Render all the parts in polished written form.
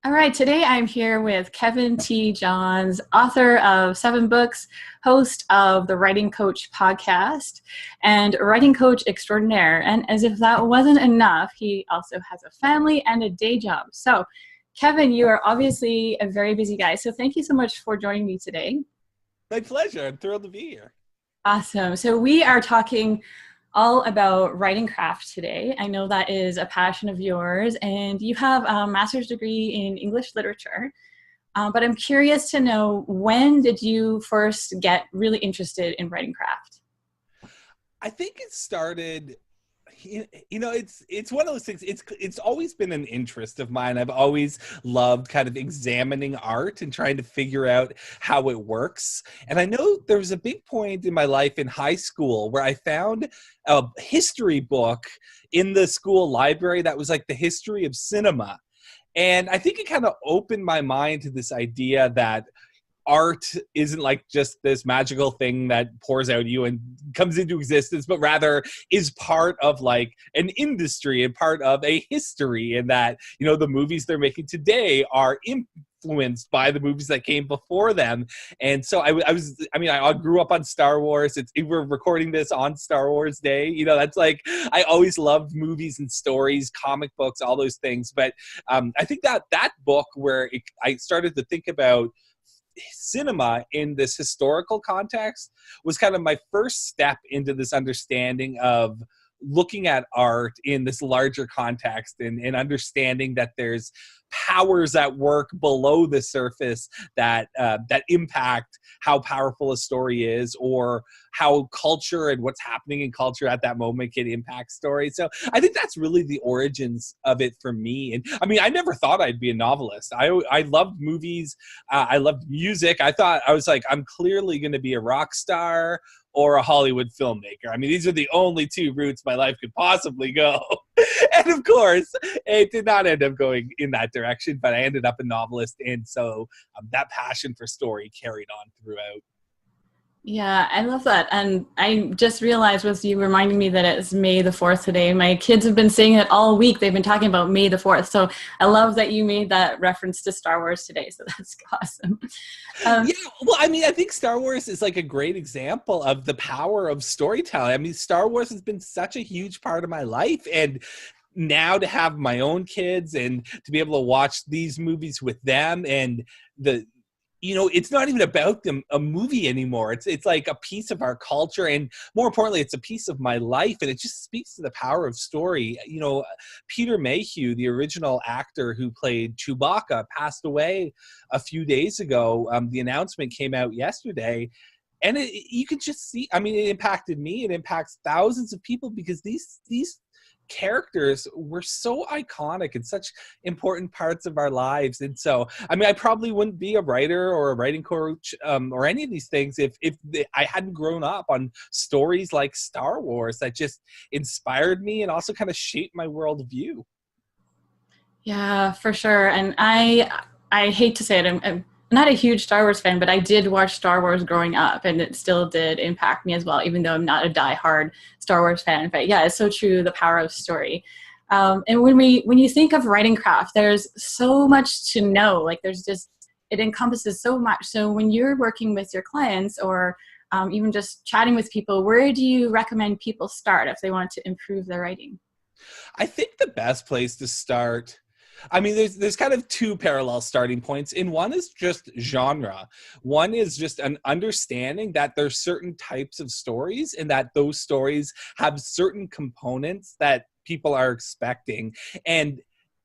All right, today I'm here with Kevin T. Johns, author of 7 books, host of the Writing Coach podcast, and writing coach extraordinaire. And as if that wasn't enough, he also has a family and a day job. So, Kevin, you are obviously a very busy guy. So, thank you so much for joining me today. My pleasure. I'm thrilled to be here. Awesome. So, we are talking all about writing craft today. I know that is a passion of yours, and you have a master's degree in English literature. But I'm curious to know, when did you first get really interested in writing craft? I think it started, it's one of those things. It's always been an interest of mine. I've always loved kind of examining art and trying to figure out how it works. And I know there was a big point in my life in high school where I found a history book in the school library that was like the history of cinema. And I think it kind of opened my mind to this idea that art isn't like just this magical thing that pours out of you and comes into existence, but rather is part of like an industry and part of a history, and that, the movies they're making today are influenced by the movies that came before them. And so I grew up on Star Wars. We're recording this on Star Wars Day. That's like, I always loved movies and stories, comic books, all those things. But I think that book where I started to think about cinema in this historical context was kind of my first step into this understanding of looking at art in this larger context, and understanding that there's powers at work below the surface that impact how powerful a story is, or how culture and what's happening in culture at that moment can impact stories. So I think that's really the origins of it for me. And I never thought I'd be a novelist. I loved movies. I loved music. I was like, I'm clearly going to be a rock star or a Hollywood filmmaker. These are the only two routes my life could possibly go. And of course, it did not end up going in that direction, but I ended up a novelist. And so that passion for story carried on throughout. Yeah, I love that. And I just realized with you reminding me that it's May the 4th today. My kids have been saying it all week. They've been talking about May the 4th. So I love that you made that reference to Star Wars today. So that's awesome. Yeah, well, I think Star Wars is like a great example of the power of storytelling. Star Wars has been such a huge part of my life. And now to have my own kids and to be able to watch these movies with them, and it's not even about a movie anymore. It's like a piece of our culture, and more importantly, it's a piece of my life, and it just speaks to the power of story. Peter Mayhew, the original actor who played Chewbacca, passed away a few days ago. The announcement came out yesterday, and you could just see, it impacted me. It impacts thousands of people, because these characters were so iconic and such important parts of our lives. And so I probably wouldn't be a writer or a writing coach or any of these things if I hadn't grown up on stories like Star Wars that just inspired me and also kind of shaped my worldview. Yeah, for sure. And I hate to say it, I'm not a huge Star Wars fan, but I did watch Star Wars growing up, and it still did impact me as well, even though I'm not a diehard Star Wars fan. But yeah, it's so true, the power of story. And when you think of writing craft, there's so much to know. Like it encompasses so much. So when you're working with your clients, or even just chatting with people, where do you recommend people start if they want to improve their writing? I think the best place to start, there's kind of two parallel starting points. And one is just genre. One is just an understanding that there's certain types of stories, and that those stories have certain components that people are expecting. And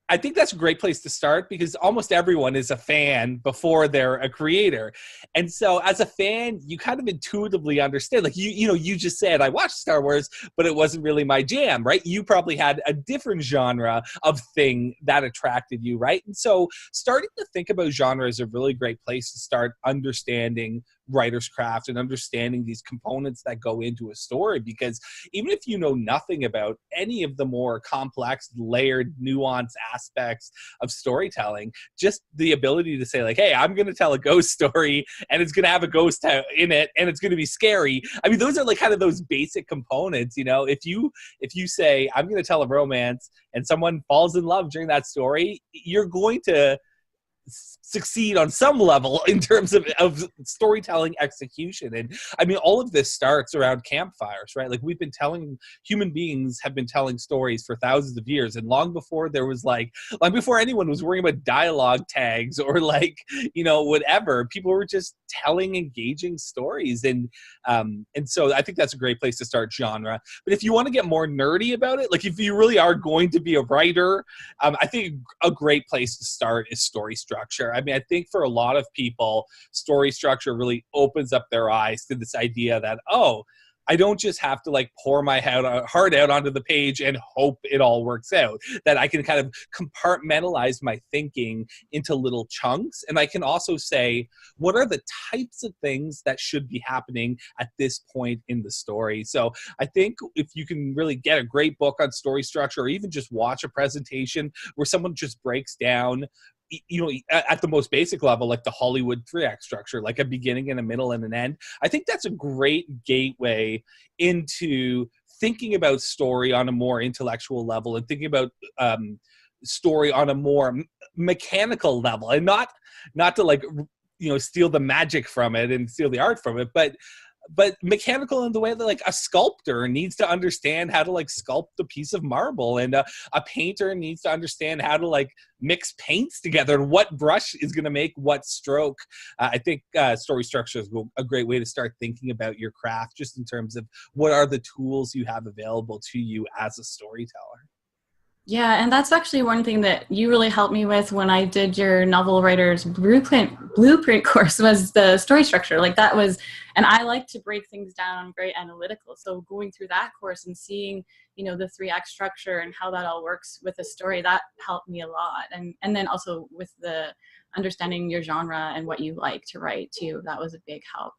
I think that's a great place to start, because almost everyone is a fan before they're a creator. And so as a fan, you kind of intuitively understand, like you just said, I watched Star Wars, but it wasn't really my jam, right? You probably had a different genre of thing that attracted you, right? And so starting to think about genre is a really great place to start understanding writer's craft and understanding these components that go into a story. Because even if you know nothing about any of the more complex, layered, nuanced aspects of storytelling, just the ability to say like, hey, I'm going to tell a ghost story, and it's going to have a ghost in it, and it's going to be scary. Those are like kind of those basic components. If you say, I'm going to tell a romance, and someone falls in love during that story, you're going to succeed on some level in terms of storytelling execution. And I mean, all of this starts around campfires, right? Like human beings have been telling stories for thousands of years. And long before there was long before anyone was worrying about dialogue tags or whatever, people were just telling engaging stories. And so I think that's a great place to start genre. But if you want to get more nerdy about it, like if you really are going to be a writer, I think a great place to start is story structure. I mean, I think for a lot of people, story structure really opens up their eyes to this idea that, oh, I don't just have to pour my heart out onto the page and hope it all works out. That I can kind of compartmentalize my thinking into little chunks. And I can also say, what are the types of things that should be happening at this point in the story? So I think if you can really get a great book on story structure, or even just watch a presentation where someone just breaks down at the most basic level, like the Hollywood 3-act structure, like a beginning and a middle and an end. I think that's a great gateway into thinking about story on a more intellectual level and thinking about story on a more mechanical level, and not to steal the magic from it and steal the art from it, but mechanical in the way that a sculptor needs to understand how to sculpt a piece of marble, and a painter needs to understand how to mix paints together and what brush is going to make what stroke. I think story structure is a great way to start thinking about your craft, just in terms of what are the tools you have available to you as a storyteller. Yeah, and that's actually one thing that you really helped me with when I did your novel writer's blueprint course, was the story structure. And I like to break things down, very analytical. So going through that course and seeing, the 3-act structure and how that all works with a story, that helped me a lot. And then also with the understanding your genre and what you like to write too, that was a big help.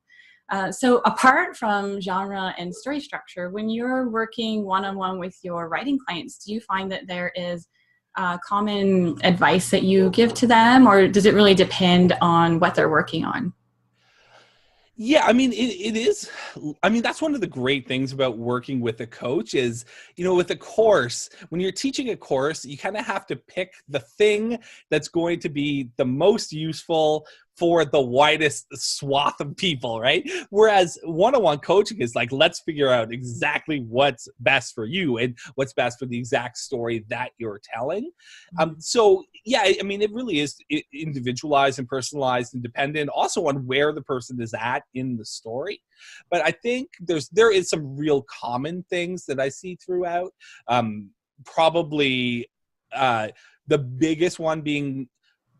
So apart from genre and story structure, when you're working one-on-one with your writing clients, do you find that there is common advice that you give to them, or does it really depend on what they're working on? Yeah, I mean, it is. I mean, that's one of the great things about working with a coach is, with a course, when you're teaching a course, you kind of have to pick the thing that's going to be the most useful for the widest swath of people, right? Whereas one-on-one coaching is let's figure out exactly what's best for you and what's best for the exact story that you're telling. So yeah, I mean, it really is individualized and personalized and dependent also on where the person is at in the story. But I think there is some real common things that I see throughout. Probably the biggest one being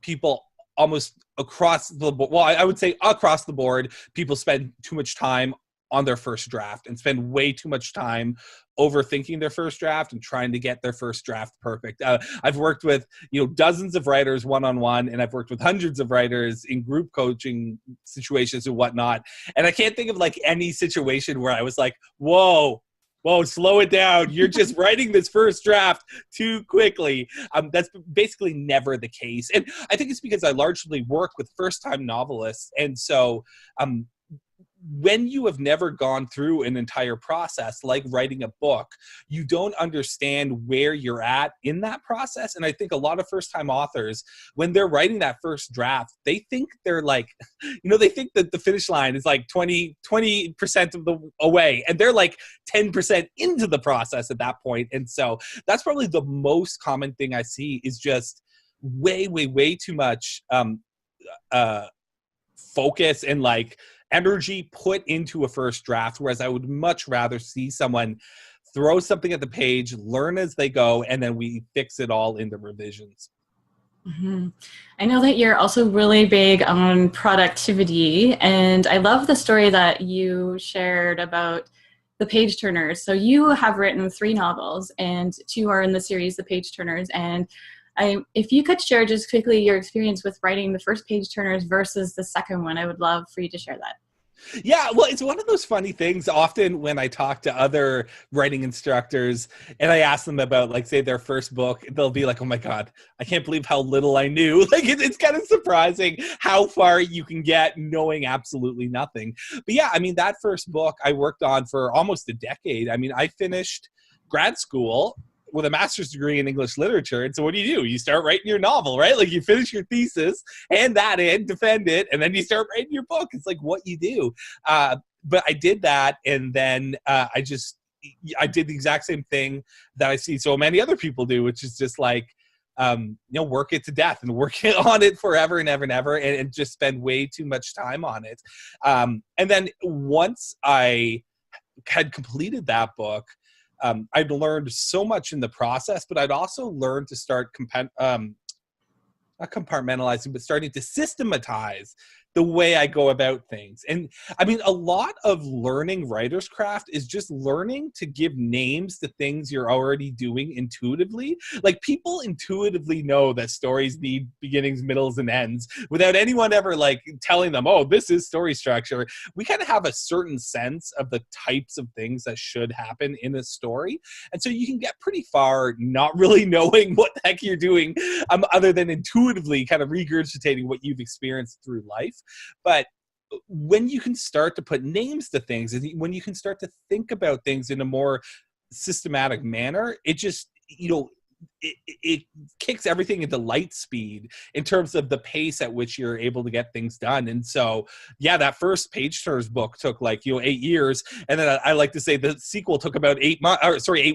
people almost across the board. Well, I would say across the board, people spend too much time on their first draft and spend way too much time overthinking their first draft and trying to get their first draft perfect. I've worked with dozens of writers one-on-one, and I've worked with hundreds of writers in group coaching situations and whatnot. And I can't think of any situation where I was like, whoa, slow it down. You're just writing this first draft too quickly. That's basically never the case. And I think it's because I largely work with first-time novelists. And so when you have never gone through an entire process like writing a book, you don't understand where you're at in that process. And I think a lot of first-time authors, when they're writing that first draft, they think they're they think that the finish line is 20% of the away, and they're 10% into the process at that point. And so that's probably the most common thing I see, is just way, way, way too much focus and energy put into a first draft, whereas I would much rather see someone throw something at the page, learn as they go, and then we fix it all in the revisions. Mm-hmm. I know that you're also really big on productivity, and I love the story that you shared about the Page Turners. So you have written 3 novels, and 2 are in the series The Page Turners, and if you could share just quickly your experience with writing the first Page Turners versus the second one, I would love for you to share that. Yeah, well, it's one of those funny things. Often when I talk to other writing instructors and I ask them about, say, their first book, they'll be like, oh my God, I can't believe how little I knew. It's kind of surprising how far you can get knowing absolutely nothing. But yeah, I mean, that first book I worked on for almost a decade. I mean, I finished grad school with a master's degree in English literature. And so what do? You start writing your novel, right? Like you finish your thesis, hand that in, defend it, and then you start writing your book. It's like what you do. But I did that, and then I did the exact same thing that I see so many other people do, which is just like, work it to death and work on it forever and ever and ever, and just spend way too much time on it. And then once I had completed that book, I'd learned so much in the process, but I'd also learned to start not compartmentalizing, but starting to systematize the way I go about things. And I mean, a lot of learning writer's craft is just learning to give names to things you're already doing intuitively. Like people intuitively know that stories need beginnings, middles, and ends without anyone ever like telling them, oh, this is story structure. We kind of have a certain sense of the types of things that should happen in a story. And so you can get pretty far not really knowing what the heck you're doing, other than intuitively kind of regurgitating what you've experienced through life. But when you can start to put names to things, and when you can start to think about things in a more systematic manner, it just, it kicks everything into light speed in terms of the pace at which you're able to get things done. And so, yeah, that first Page Turners book took 8 years. And then I like to say the sequel took about 8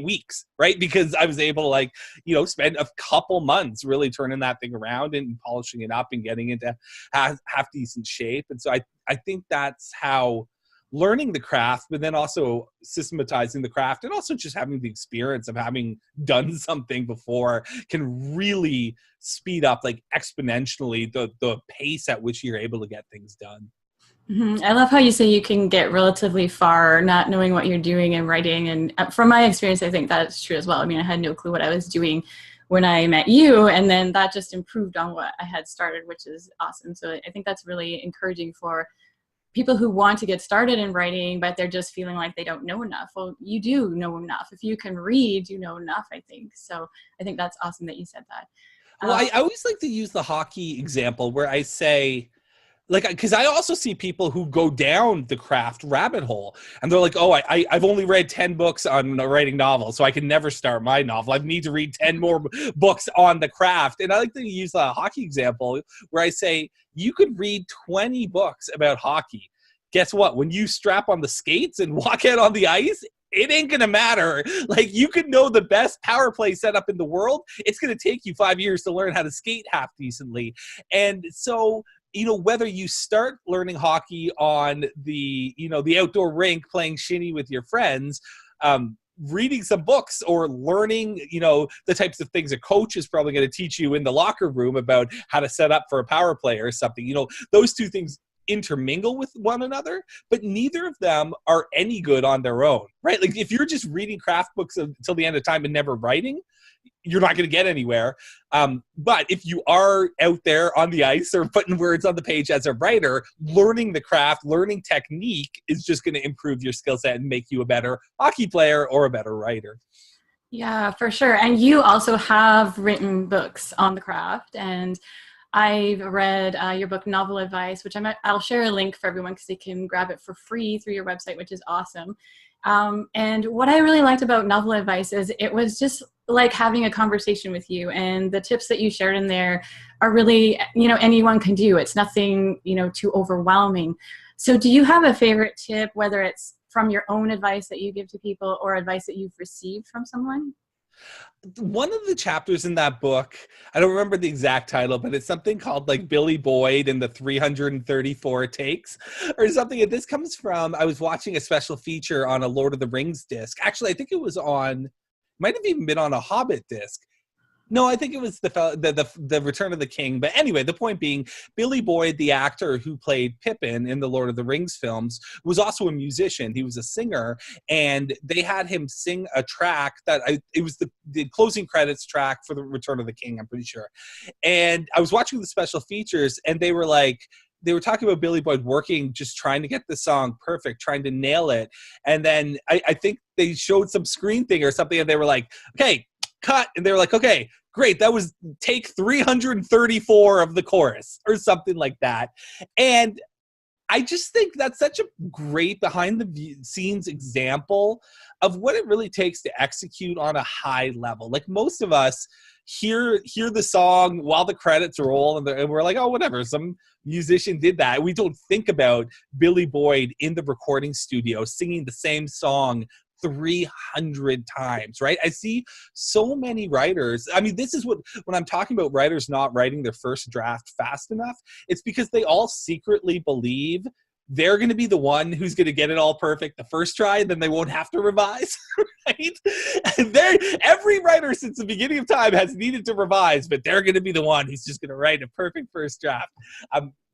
weeks, right? Because I was able to spend a couple months really turning that thing around and polishing it up and getting it to half decent shape. And so I think that's how learning the craft, but then also systematizing the craft, and also just having the experience of having done something before can really speed up exponentially the pace at which you're able to get things done. Mm-hmm. I love how you say you can get relatively far not knowing what you're doing and writing. And from my experience, I think that's true as well. I mean, I had no clue what I was doing when I met you, and then that just improved on what I had started, which is awesome. So I think that's really encouraging for people who want to get started in writing, but they're just feeling like they don't know enough. Well, you do know enough. If you can read, you know enough, I think. So I think that's awesome that you said that. Well, I always like to use the hockey example where I say, because I also see people who go down the craft rabbit hole and they're like, oh, I've only read 10 books on writing novels, so I can never start my novel. I need to read 10 more books on the craft. And I like to use the hockey example where I say, you could read 20 books about hockey. Guess what? When you strap on the skates and walk out on the ice, it ain't going to matter. You could know the best power play setup in the world. It's going to take you 5 years to learn how to skate half decently. And so, whether you start learning hockey on the outdoor rink playing shinny with your friends, reading some books, or learning, the types of things a coach is probably going to teach you in the locker room about how to set up for a power play or something, those two things intermingle with one another, but neither of them are any good on their own, right? If you're just reading craft books until the end of time and never writing, you're not going to get anywhere. But if you are out there on the ice or putting words on the page as a writer, learning the craft, learning technique is just going to improve your skill set and make you a better hockey player or a better writer. Yeah, for sure. And you also have written books on the craft, and I've read your book, Novel Advice, which I'll share a link for everyone because they can grab it for free through your website, which is awesome. And what I really liked about Novel Advice is it was just like having a conversation with you, and the tips that you shared in there are really, anyone can do. It's nothing, too overwhelming. So do you have a favorite tip, whether it's from your own advice that you give to people or advice that you've received from someone? One of the chapters in that book, I don't remember the exact title, but it's something called Billy Boyd and the 334 takes or something. And this comes from, I was watching a special feature on a Lord of the Rings disc. Actually, I think it was might have even been on a Hobbit disc. No, I think it was the Return of the King. But anyway, the point being, Billy Boyd, the actor who played Pippin in the Lord of the Rings films, was also a musician. He was a singer, and they had him sing a track it was the closing credits track for the Return of the King, I'm pretty sure. And I was watching the special features, and they were talking about Billy Boyd working, just trying to get the song perfect, trying to nail it. And then I think they showed some screen thing or something, and they were like, okay, cut. And they were like, okay, great. That was take 334 of the chorus or something like that. And I just think that's such a great behind the scenes example of what it really takes to execute on a high level. Like most of us hear the song while the credits roll, and we're like, oh, whatever, some musician did that. We don't think about Billy Boyd in the recording studio singing the same song 300 times, right? I see so many writers. I mean, this is when I'm talking about writers not writing their first draft fast enough, it's because they all secretly believe they're going to be the one who's going to get it all perfect the first try, and then they won't have to revise, right? And every writer since the beginning of time has needed to revise, but they're going to be the one who's just going to write a perfect first draft,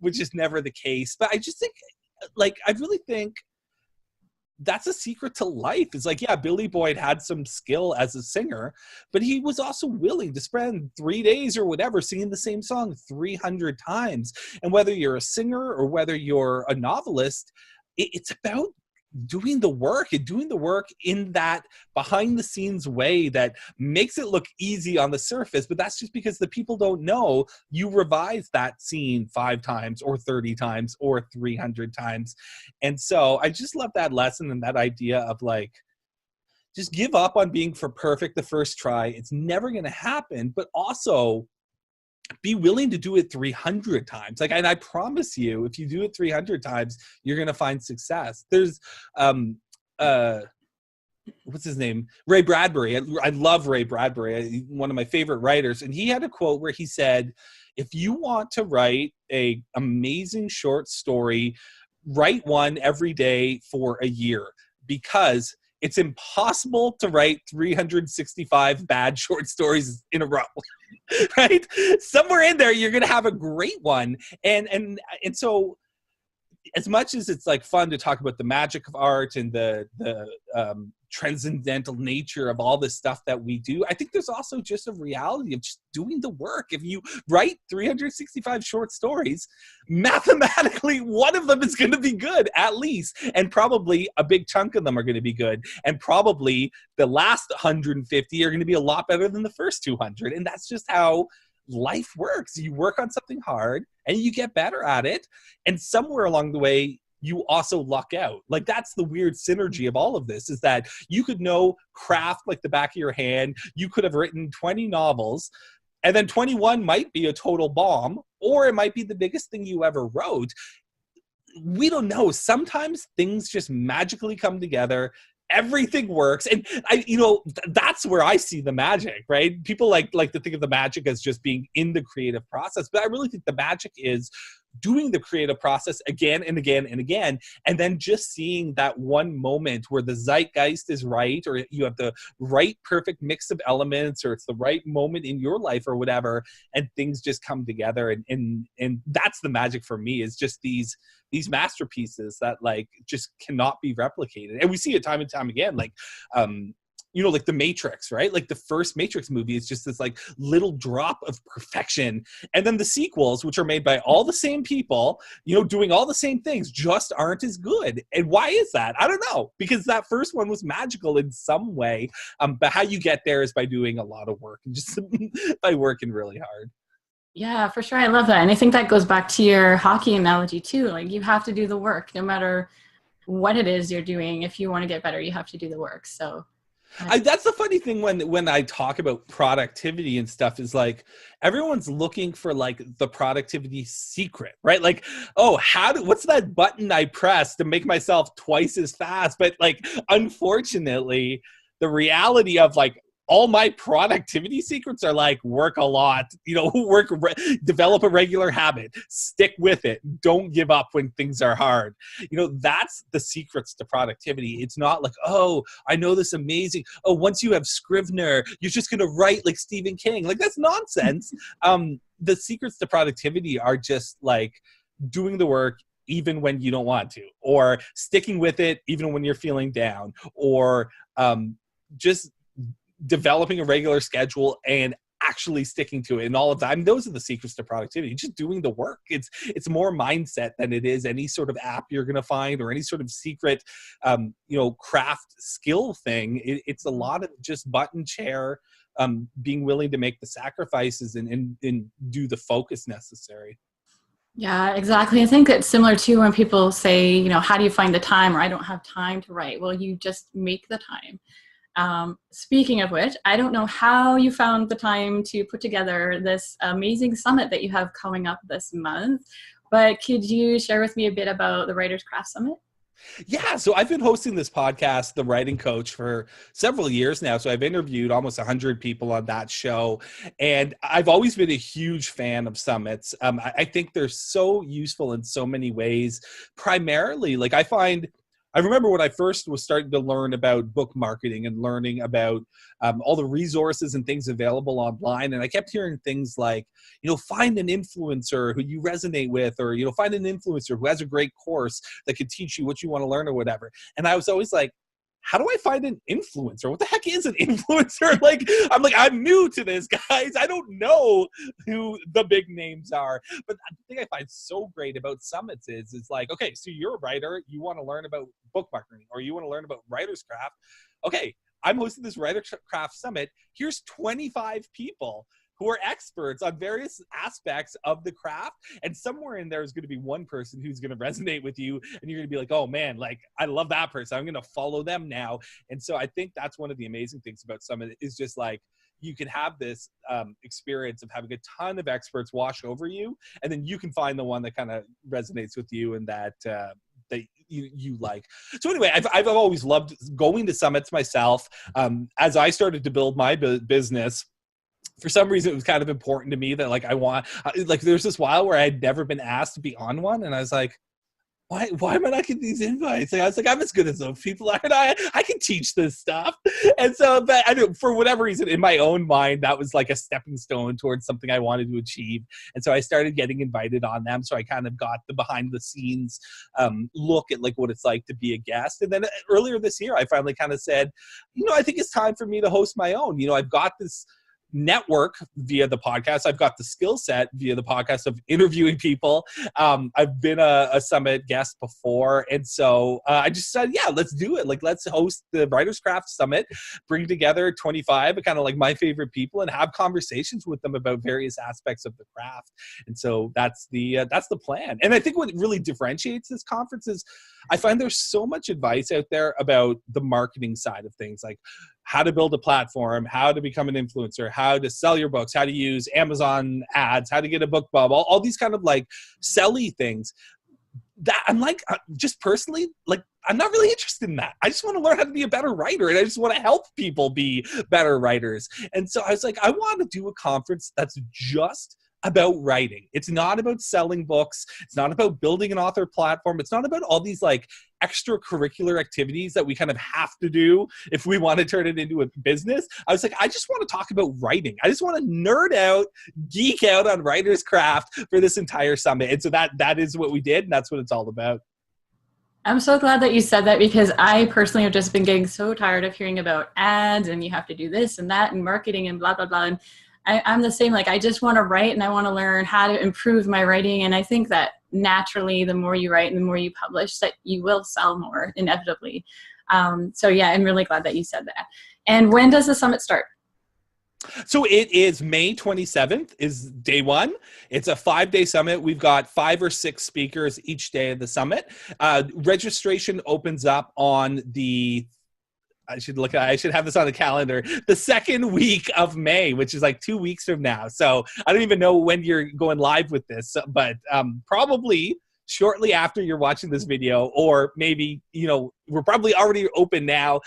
which is never the case. But I just think, like, I really think that's a secret to life. It's like, yeah, Billy Boyd had some skill as a singer, but he was also willing to spend 3 days or whatever singing the same song 300 times. And whether you're a singer or whether you're a novelist, it's about doing the work and doing the work in that behind the scenes way that makes it look easy on the surface, but that's just because the people don't know you revised that scene 5 times or 30 times or 300 times. And so I just love that lesson and that idea of like, just give up on being for perfect the first try. It's never going to happen, but also be willing to do it 300 times. Like, and I promise you, if you do it 300 times, you're going to find success. There's, what's his name? Ray Bradbury. I love Ray Bradbury, one of my favorite writers. And he had a quote where he said, if you want to write a amazing short story, write one every day for a year, because it's impossible to write 365 bad short stories in a row, right? Somewhere in there, you're going to have a great one. And so as much as it's like fun to talk about the magic of art and the transcendental nature of all this stuff that we do, I think there's also just a reality of just doing the work. If you write 365 short stories, mathematically one of them is going to be good at least, and probably a big chunk of them are going to be good, and probably the last 150 are going to be a lot better than the first 200. And that's just how life works. You work on something hard and you get better at it, and somewhere along the way you also luck out. Like, that's the weird synergy of all of this, is that you could know craft like the back of your hand. You could have written 20 novels, and then 21 might be a total bomb, or it might be the biggest thing you ever wrote. We don't know. Sometimes things just magically come together. Everything works. And that's where I see the magic, right? People like to think of the magic as just being in the creative process, but I really think the magic is doing the creative process again and again and again, and then just seeing that one moment where the zeitgeist is right, or you have the right perfect mix of elements, or it's the right moment in your life or whatever, and things just come together. And that's the magic for me, is just these masterpieces that like just cannot be replicated. And we see it time and time again, like like the Matrix, right? Like the first Matrix movie is just this like little drop of perfection. And then the sequels, which are made by all the same people, doing all the same things, just aren't as good. And why is that? I don't know, because that first one was magical in some way. But how you get there is by doing a lot of work and just by working really hard. Yeah, for sure. I love that. And I think that goes back to your hockey analogy too. Like, you have to do the work no matter what it is you're doing. If you want to get better, you have to do the work. So that's the funny thing when I talk about productivity and stuff, is like everyone's looking for like the productivity secret, right? Like, oh, what's that button I press to make myself twice as fast? But like, unfortunately, the reality of like all my productivity secrets are like, work a lot, develop a regular habit, stick with it, don't give up when things are hard. That's the secrets to productivity. It's not like, oh, I know this amazing, once you have Scrivener, you're just going to write like Stephen King. Like, that's nonsense. The secrets to productivity are just like doing the work even when you don't want to, or sticking with it even when you're feeling down, or just developing a regular schedule and actually sticking to it, and all of that. I mean, those are the secrets to productivity, just doing the work. It's more mindset than it is any sort of app you're going to find, or any sort of secret craft skill thing. It's a lot of just button chair, being willing to make the sacrifices and do the focus necessary. Yeah, exactly. I think it's similar to when people say, how do you find the time, or I don't have time to write. Well, you just make the time. Speaking of which, I don't know how you found the time to put together this amazing summit that you have coming up this month, but could you share with me a bit about the Writers Craft Summit? Yeah, so I've been hosting this podcast, The Writing Coach, for several years now. So I've interviewed almost 100 people on that show. And I've always been a huge fan of summits. I think they're so useful in so many ways. Primarily, like I remember when I first was starting to learn about book marketing and learning about all the resources and things available online. And I kept hearing things like, find an influencer who you resonate with, or, find an influencer who has a great course that could teach you what you want to learn or whatever. And I was always like, how do I find an influencer? What the heck is an influencer? I'm new to this, guys. I don't know who the big names are. But the thing I find so great about summits is like, okay, so you're a writer, you want to learn about book marketing, or you want to learn about writer's craft. Okay, I'm hosting this writer's craft summit. Here's 25 people who are experts on various aspects of the craft. And somewhere in there is going to be one person who's going to resonate with you. And you're going to be like, oh man, like I love that person. I'm going to follow them now. And so I think that's one of the amazing things about Summit is just like, you can have this experience of having a ton of experts wash over you. And then you can find the one that kind of resonates with you and that you like. So anyway, I've always loved going to summits myself. As I started to build my business, for some reason, it was kind of important to me that there's this while where I had never been asked to be on one. And I was like, why am I not getting these invites? Like, I was like, I'm as good as those people are. I can teach this stuff. And so, but I know for whatever reason, in my own mind, that was like a stepping stone towards something I wanted to achieve. And so I started getting invited on them. So I kind of got the behind the scenes look at like what it's like to be a guest. And then earlier this year, I finally kind of said, I think it's time for me to host my own. I've got this network via the podcast. I've got the skill set via the podcast of interviewing people. I've been a summit guest before. And so I just said, yeah, let's do it. Like, let's host the Writers Craft Summit, bring together 25 kind of like my favorite people and have conversations with them about various aspects of the craft. And so that's the plan. And I think what really differentiates this conference is I find there's so much advice out there about the marketing side of things, like how to build a platform, how to become an influencer, how to sell your books, how to use Amazon ads, how to get a book bub, all these kind of like selly things that I'm like, just personally, like, I'm not really interested in that. I just want to learn how to be a better writer, and I just want to help people be better writers. And so I was like, I want to do a conference that's just about writing. It's not about selling books. It's not about building an author platform. It's not about all these like extracurricular activities that we kind of have to do if we want to turn it into a business. I was like, I just want to talk about writing. I just want to nerd out, geek out on writer's craft for this entire summit. And so that is what we did, and that's what it's all about. I'm so glad that you said that, because I personally have just been getting so tired of hearing about ads and you have to do this and that and marketing and blah, blah, blah. And I'm the same. Like, I just want to write and I want to learn how to improve my writing. And I think that naturally, the more you write and the more you publish, that you will sell more inevitably. So yeah, I'm really glad that you said that. And when does the summit start? So it is May 27th is day one. It's a 5-day summit. We've got 5 or 6 speakers each day of the summit. Registration opens up on I should have this on the calendar, the second week of May, which is like 2 weeks from now. So I don't even know when you're going live with this, but probably shortly after you're watching this video, or maybe, we're probably already open now.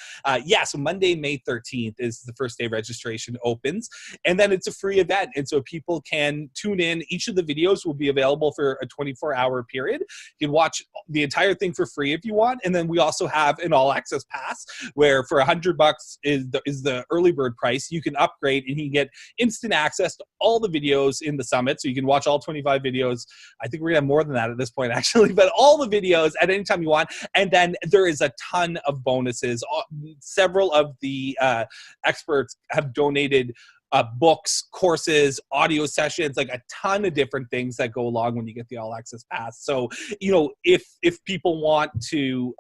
So Monday, May 13th is the first day registration opens. And then it's a free event. And so people can tune in. Each of the videos will be available for a 24-hour period. You can watch the entire thing for free if you want. And then we also have an all-access pass where for $100 is the early bird price. You can upgrade and you can get instant access to all the videos in the summit. So you can watch all 25 videos. I think we're going to have more than that at this point, actually. But all the videos at any time you want. And then there is a ton of bonuses. Several of the experts have donated books, courses, audio sessions, like a ton of different things that go along when you get the all access pass. So, if people want to,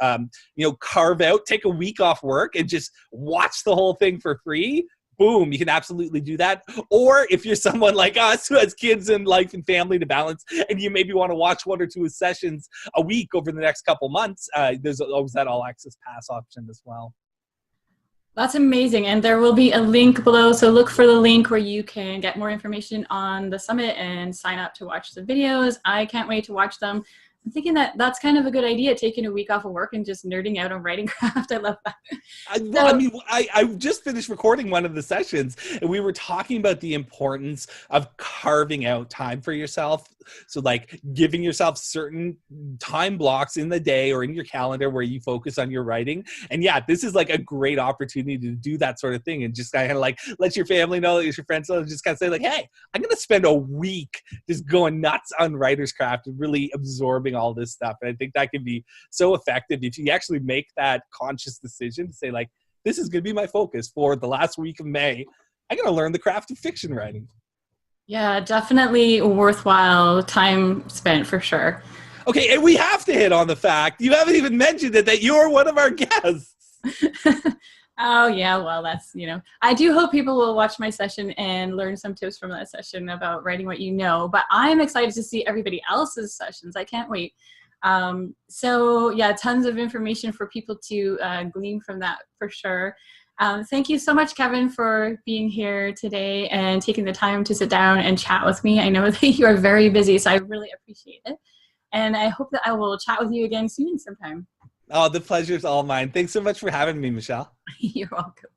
carve out, take a week off work and just watch the whole thing for free, boom, you can absolutely do that. Or if you're someone like us who has kids and life and family to balance, and you maybe want to watch 1 or 2 sessions a week over the next couple months, there's always that all access pass option as well. That's amazing. And there will be a link below. So look for the link where you can get more information on the summit and sign up to watch the videos. I can't wait to watch them. I'm thinking that that's kind of a good idea, taking a week off of work and just nerding out on writing craft. I love that. I just finished recording one of the sessions, and we were talking about the importance of carving out time for yourself. So like giving yourself certain time blocks in the day or in your calendar where you focus on your writing. And yeah, this is like a great opportunity to do that sort of thing, and just kind of like let your family know, let your friends know, and just kind of say like, hey, I'm going to spend a week just going nuts on writer's craft and really absorbing all this stuff. And I think that can be so effective if you actually make that conscious decision to say like, this is going to be my focus for the last week of May. I'm going to learn the craft of fiction writing. Yeah, definitely worthwhile time spent for sure. Okay, and we have to hit on the fact, you haven't even mentioned it, that you're one of our guests. Oh yeah, well that's, I do hope people will watch my session and learn some tips from that session about writing what you know, but I'm excited to see everybody else's sessions. I can't wait. So yeah, tons of information for people to glean from that for sure. Thank you so much, Kevin, for being here today and taking the time to sit down and chat with me. I know that you are very busy, so I really appreciate it. And I hope that I will chat with you again soon sometime. Oh, the pleasure's all mine. Thanks so much for having me, Michelle. You're welcome.